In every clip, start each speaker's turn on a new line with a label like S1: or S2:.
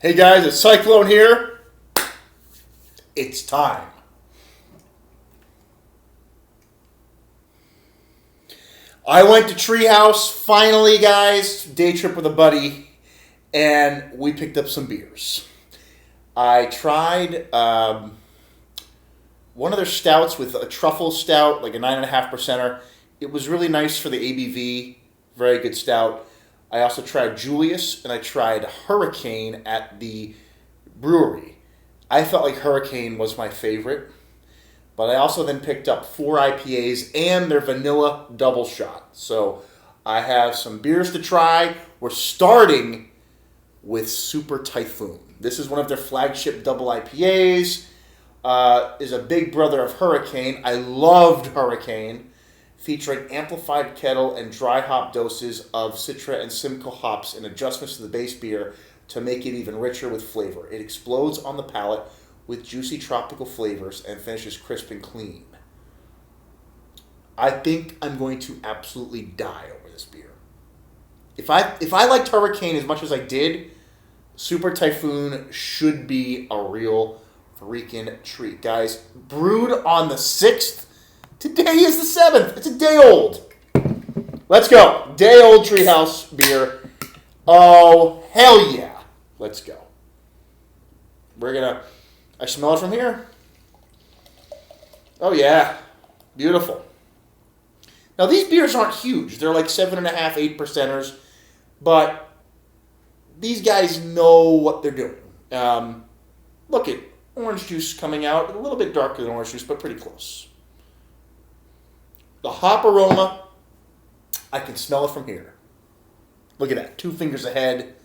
S1: Hey guys, it's Cyclone here. It's time. I went to Treehouse finally, guys. Day trip with a buddy, and we picked up some beers. I tried one of their stouts with a truffle stout, like a 9.5%er. It was really nice for the ABV. Very good stout. I also tried Julius, and I tried Hurricane at the brewery. I felt like Hurricane was my favorite, but I also then picked up 4 IPAs and their vanilla double shot. So I have some beers to try. We're starting with Super Typhoon. This is one of their flagship double IPAs. Is a big brother of Hurricane. I loved Hurricane, featuring amplified kettle and dry hop doses of Citra and Simcoe hops and adjustments to the base beer to make it even richer with flavor. It explodes on the palate with juicy tropical flavors and finishes crisp and clean. I think I'm going to absolutely die over this beer. If I liked Hurricane as much as I did, Super Typhoon should be a real freaking treat. Guys, brewed on the 6th. Today is the 7th. It's a day old. Let's go. Day old Treehouse beer. Oh, hell yeah. Let's go. I smell it from here. Oh yeah. Beautiful. Now these beers aren't huge. They're like 7.5, 8%ers. But these guys know what they're doing. Look at orange juice coming out. A little bit darker than orange juice, but pretty close. The hop aroma, I can smell it from here. Look at that. 2 fingers ahead.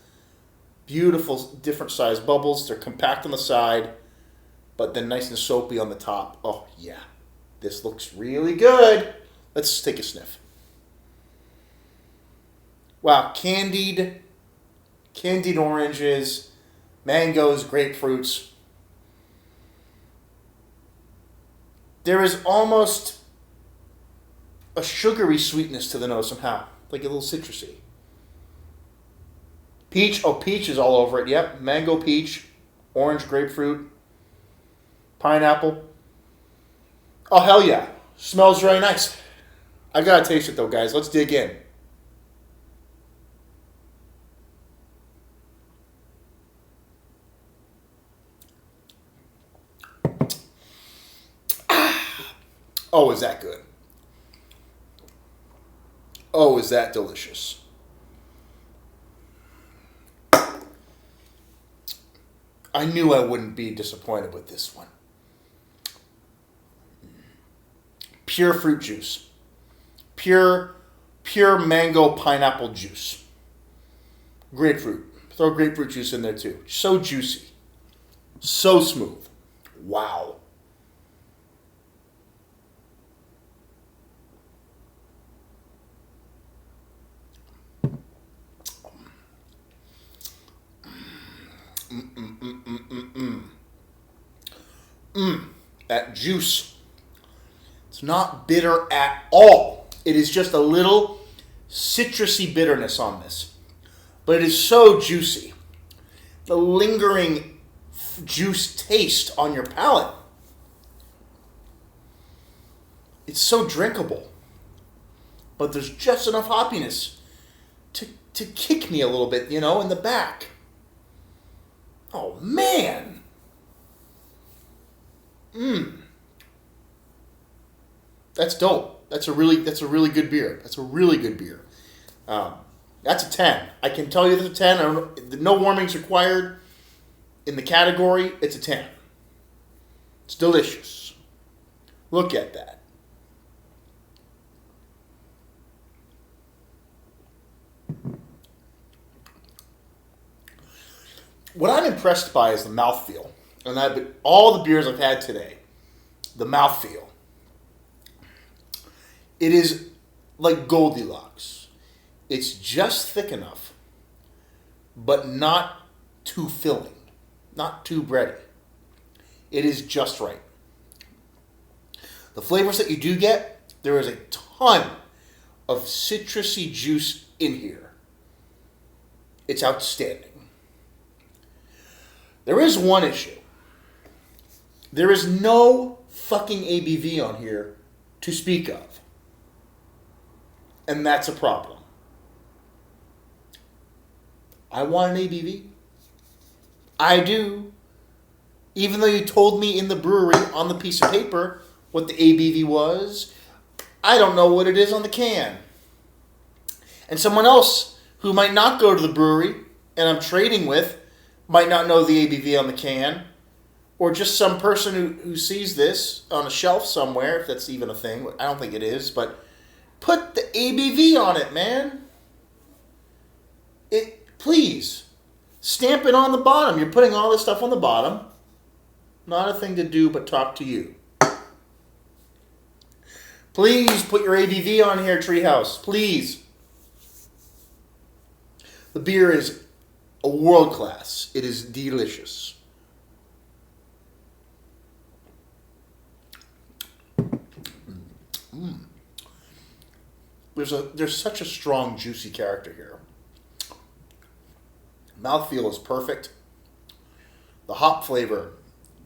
S1: Beautiful different size bubbles. They're compact on the side, but then nice and soapy on the top. Oh, yeah. This looks really good. Let's take a sniff. Wow. Candied oranges, mangoes, grapefruits. There is almost a sugary sweetness to the nose somehow, like a little citrusy. Peach, peach is all over it. Yep, mango, peach, orange, grapefruit, pineapple. Oh, hell yeah. Smells very nice. I gotta taste it though, guys. Let's dig in. Oh, is that good? Oh, is that delicious? I knew I wouldn't be disappointed with this one. Pure fruit juice. Pure mango pineapple juice. Grapefruit. Throw grapefruit juice in there too. So juicy. So smooth. Wow. That juice. It's not bitter at all. It is just a little citrusy bitterness on this. But it is so juicy. The lingering juice taste on your palate. It's so drinkable. But there's just enough hoppiness to kick me a little bit, in the back. Oh, man. That's dope. That's a really good beer. That's a really good beer. That's a 10. I can tell you that's a 10. No warmings required in the category. It's a 10. It's delicious. Look at that. What I'm impressed by is the mouthfeel. And all the beers I've had today, the mouthfeel. It is like Goldilocks. It's just thick enough, but not too filling, not too bready. It is just right. The flavors that you do get, there is a ton of citrusy juice in here. It's outstanding. There is one issue. There is no fucking ABV on here to speak of. And that's a problem. I want an ABV. I do. Even though you told me in the brewery on the piece of paper what the ABV was, I don't know what it is on the can. And someone else who might not go to the brewery and I'm trading with might not know the ABV on the can. Or just some person who sees this on a shelf somewhere, if that's even a thing. I don't think it is, but put the ABV on it, man. Please, stamp it on the bottom. You're putting all this stuff on the bottom. Not a thing to do but talk to you. Please put your ABV on here, Treehouse. Please. The beer is a world class. It is delicious. There's such a strong, juicy character here. Mouthfeel is perfect. The hop flavor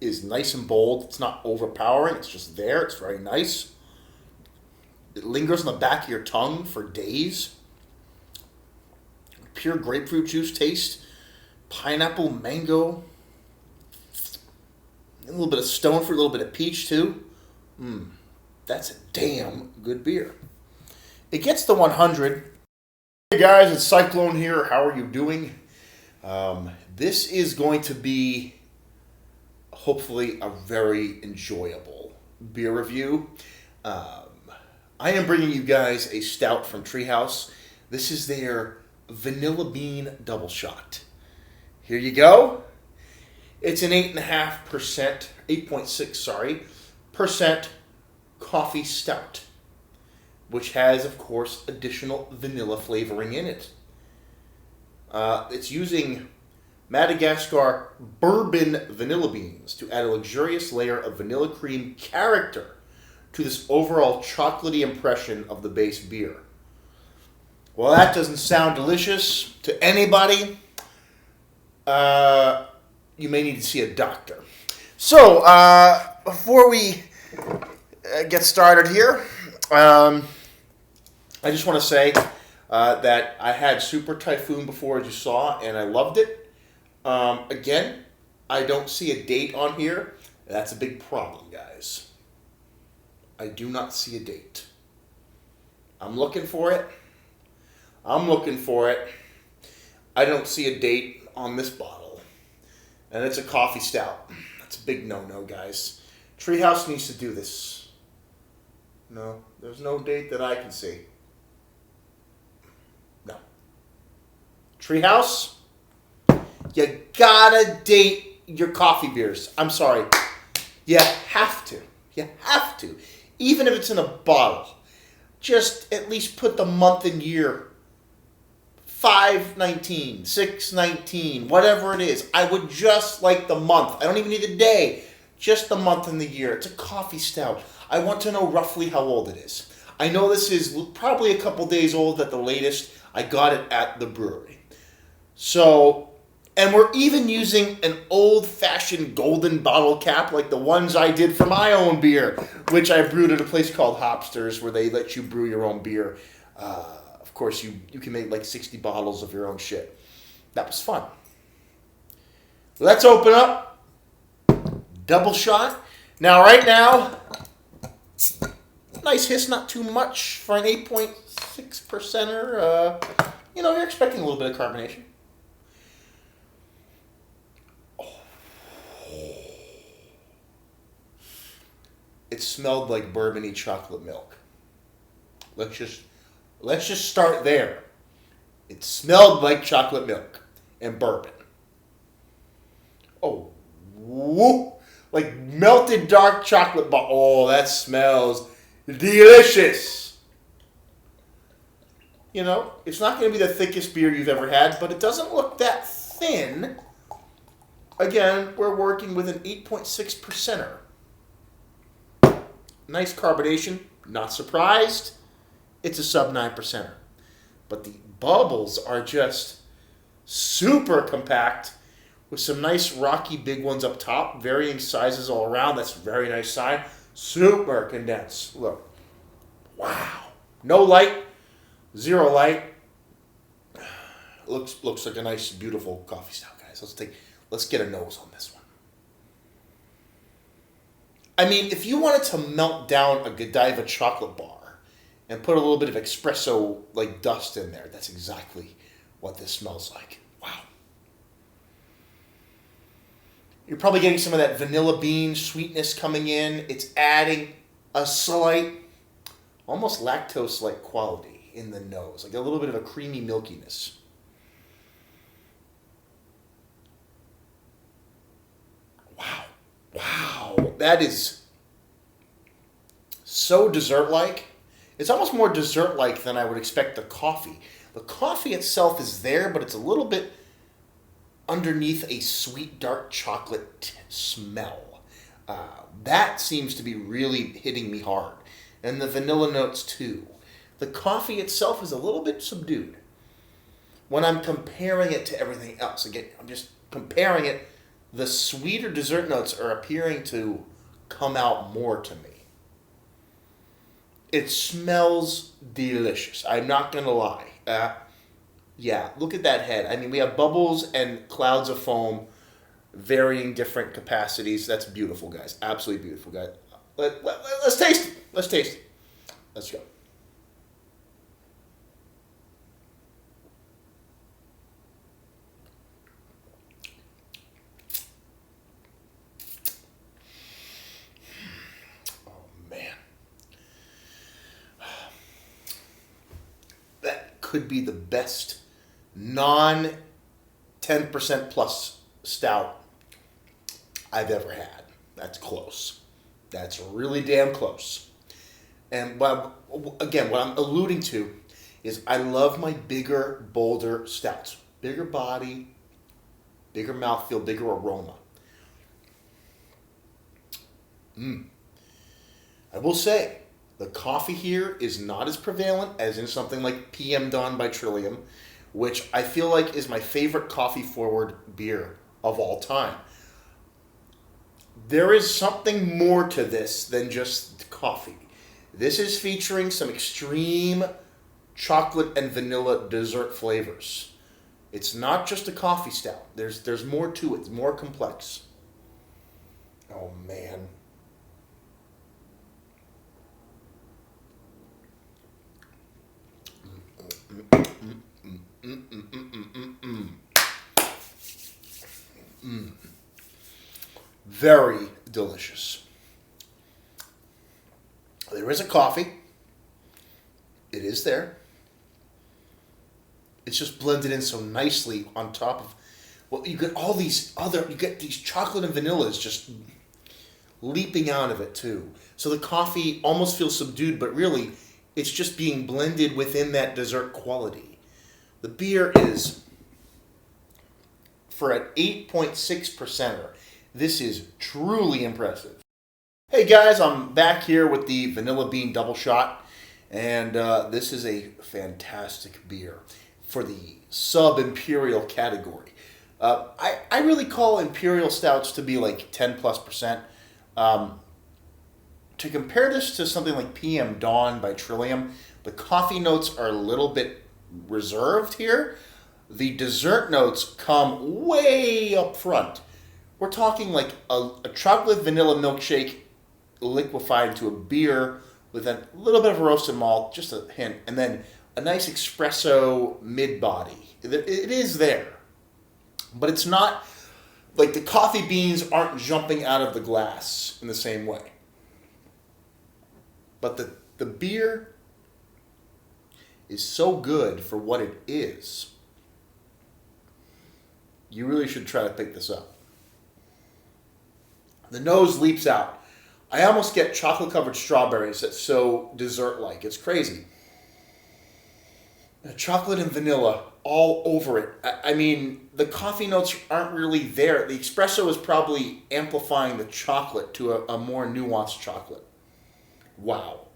S1: is nice and bold. It's not overpowering. It's just there. It's very nice. It lingers on the back of your tongue for days. Pure grapefruit juice taste. Pineapple, mango. A little bit of stone fruit, a little bit of peach too. That's a damn good beer. It gets the 100. Hey guys, it's Cyclone here. How are you doing? This is going to be hopefully a very enjoyable beer review. I am bringing you guys a stout from Treehouse. This is their Vanilla Bean Double Shot. Here you go. It's an 8.6% coffee stout, which has, of course, additional vanilla flavoring in it. It's using Madagascar bourbon vanilla beans to add a luxurious layer of vanilla cream character to this overall chocolatey impression of the base beer. Well, that doesn't sound delicious to anybody. You may need to see a doctor. So, before we get started here, I just want to say that I had Super Typhoon before, as you saw, and I loved it. Again, I don't see a date on here. That's a big problem, guys. I do not see a date. I'm looking for it. I don't see a date on this bottle. And it's a coffee stout. That's a big no-no, guys. Treehouse needs to do this. No, there's no date that I can see. No. Treehouse, you gotta date your coffee beers. I'm sorry. You have to. You have to. Even if it's in a bottle. Just at least put the month and year. 5/19, 6/19, whatever it is. I would just like the month. I don't even need the day. Just the month and the year. It's a coffee stout. I want to know roughly how old it is. I know this is probably a couple days old at the latest. I got it at the brewery. So, and we're even using an old-fashioned golden bottle cap like the ones I did for my own beer, which I brewed at a place called Hopsters where they let you brew your own beer. Of course, you can make like 60 bottles of your own shit. That was fun. Let's open up. Double shot. Now, right now, nice hiss, not too much for an 8.6%er. You're expecting a little bit of carbonation. It smelled like bourbon-y chocolate milk. Let's just start there. It smelled like chocolate milk and bourbon. Oh, whoop. Like melted dark chocolate. Oh, that smells delicious. It's not going to be the thickest beer you've ever had, but it doesn't look that thin. Again, we're working with an 8.6%er. Nice carbonation. Not surprised. It's a sub 9%er. But the bubbles are just super compact with some nice rocky big ones up top, varying sizes all around. That's a very nice sign. Super condensed. Look. Wow. No light. Zero light. Looks like a nice, beautiful coffee stout, guys. Let's get a nose on this one. I mean, if you wanted to melt down a Godiva chocolate bar and put a little bit of espresso like dust in there, that's exactly what this smells like. Wow. You're probably getting some of that vanilla bean sweetness coming in. It's adding a slight, almost lactose-like quality in the nose, like a little bit of a creamy milkiness. Wow. Wow. That is so dessert-like. It's almost more dessert-like than I would expect the coffee. The coffee itself is there, but it's a little bit underneath a sweet dark chocolate smell. That seems to be really hitting me hard. And the vanilla notes too. The coffee itself is a little bit subdued. When I'm comparing it to everything else, again, I'm just comparing it, the sweeter dessert notes are appearing to come out more to me. It smells delicious. I'm not going to lie. Yeah, look at that head. I mean, we have bubbles and clouds of foam, varying different capacities. That's beautiful, guys. Absolutely beautiful, guys. Let's taste it. Let's taste it. Let's go. Oh, man. That could be the best non 10% plus stout I've ever had. That's close. That's really damn close. And what I'm alluding to is I love my bigger, bolder stouts. Bigger body, bigger mouthfeel, bigger aroma. I will say, the coffee here is not as prevalent as in something like PM Dawn by Trillium, which I feel like is my favorite coffee-forward beer of all time. There is something more to this than just coffee. This is featuring some extreme chocolate and vanilla dessert flavors. It's not just a coffee stout. There's more to it. It's more complex. Oh, man. Very delicious. There is a coffee. It is there. It's just blended in so nicely on top of, well, you get these chocolate and vanillas just leaping out of it too. So the coffee almost feels subdued, but really it's just being blended within that dessert quality. The beer is, for an 8.6%er, this is truly impressive. Hey guys, I'm back here with the Vanilla Bean Double Shot, and this is a fantastic beer for the sub-imperial category. I really call imperial stouts to be like 10+%. To compare this to something like PM Dawn by Trillium, the coffee notes are a little bit reserved here. The dessert notes come way up front. We're talking like a chocolate vanilla milkshake liquefied into a beer with a little bit of roasted malt, just a hint, and then a nice espresso mid-body. It is there, but it's not like the coffee beans aren't jumping out of the glass in the same way. But the beer is so good for what it is. You really should try to pick this up. The nose leaps out. I almost get chocolate-covered strawberries that's so dessert-like. It's crazy. Chocolate and vanilla all over it. I mean, the coffee notes aren't really there. The espresso is probably amplifying the chocolate to a more nuanced chocolate. Wow.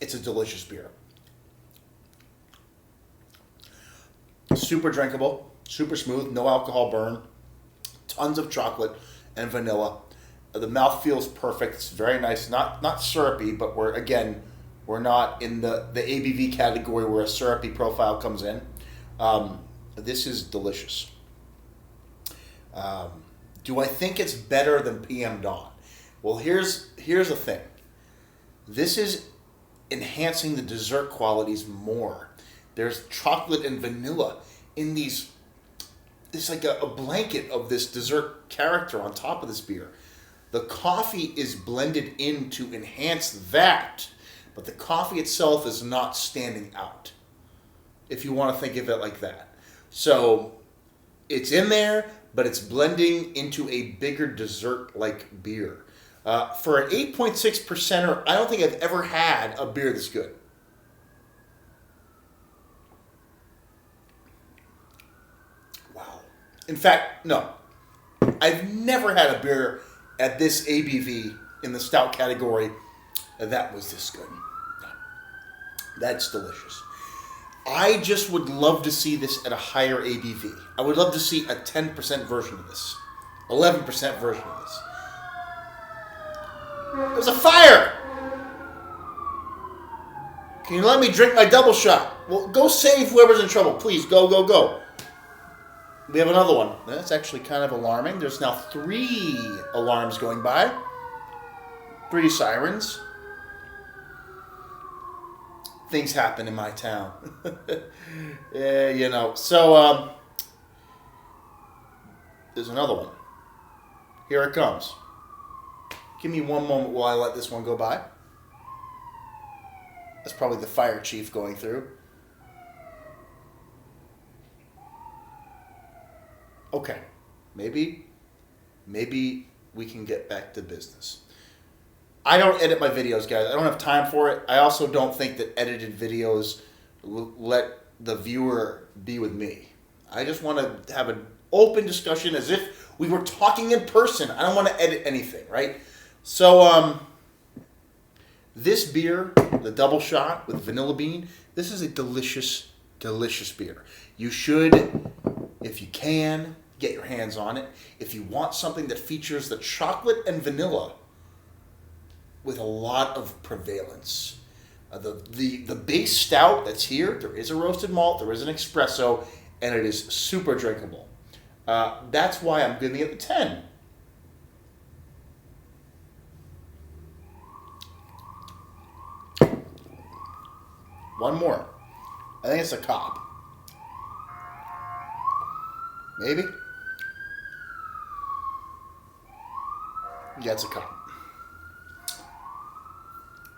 S1: It's a delicious beer. super drinkable, super smooth, no alcohol burn, tons of chocolate and vanilla. The mouth feels perfect. It's very nice. Not syrupy, but we're not in the ABV category where a syrupy profile comes in. This is delicious. Do I think it's better than PM Dawn? Well, here's the thing. This is enhancing the dessert qualities more. There's chocolate and vanilla in these. It's like a blanket of this dessert character on top of this beer. The coffee is blended in to enhance that, but the coffee itself is not standing out, if you want to think of it like that. So it's in there, but it's blending into a bigger dessert-like beer. For an 8.6%er, I don't think I've ever had a beer this good. Wow. In fact, no. I've never had a beer at this ABV in the stout category that was this good. That's delicious. I just would love to see this at a higher ABV. I would love to see a 10% version of this. 11% version of this. There's a fire! Can you let me drink my double shot? Well, go save whoever's in trouble. Please, go, go, go. We have another one. That's actually kind of alarming. There's now 3 alarms going by. 3 sirens. Things happen in my town. Yeah, you know. So, there's another one. Here it comes. Give me one moment while I let this one go by. That's probably the fire chief going through. Okay, maybe we can get back to business. I don't edit my videos, guys. I don't have time for it. I also don't think that edited videos let the viewer be with me. I just want to have an open discussion as if we were talking in person. I don't want to edit anything, right? So, this beer, the double shot with vanilla bean, this is a delicious, delicious beer. You should, if you can, get your hands on it. If you want something that features the chocolate and vanilla with a lot of prevalence. The base stout that's here, there is a roasted malt, there is an espresso, and it is super drinkable. That's why I'm giving it the 10. One more. I think it's a cop. Maybe? Yeah, it's a cop.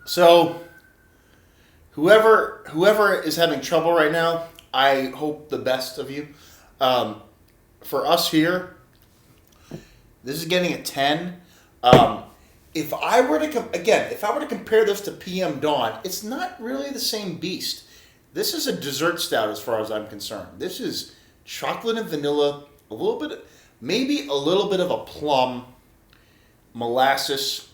S1: So, whoever is having trouble right now, I hope the best of you. For us here, this is getting a 10. If I were to compare this to PM Dawn, it's not really the same beast. This is a dessert stout as far as I'm concerned. This is chocolate and vanilla, maybe a little bit of a plum, molasses,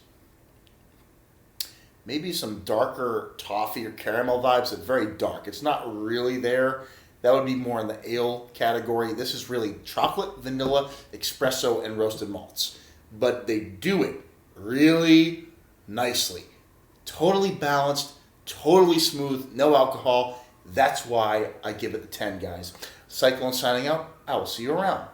S1: maybe some darker toffee or caramel vibes. It's very dark. It's not really there. That would be more in the ale category. This is really chocolate, vanilla, espresso, and roasted malts. But they do it really nicely. Totally balanced, totally smooth, no alcohol. That's why I give it the 10, guys. Cyclone signing out. I will see you around.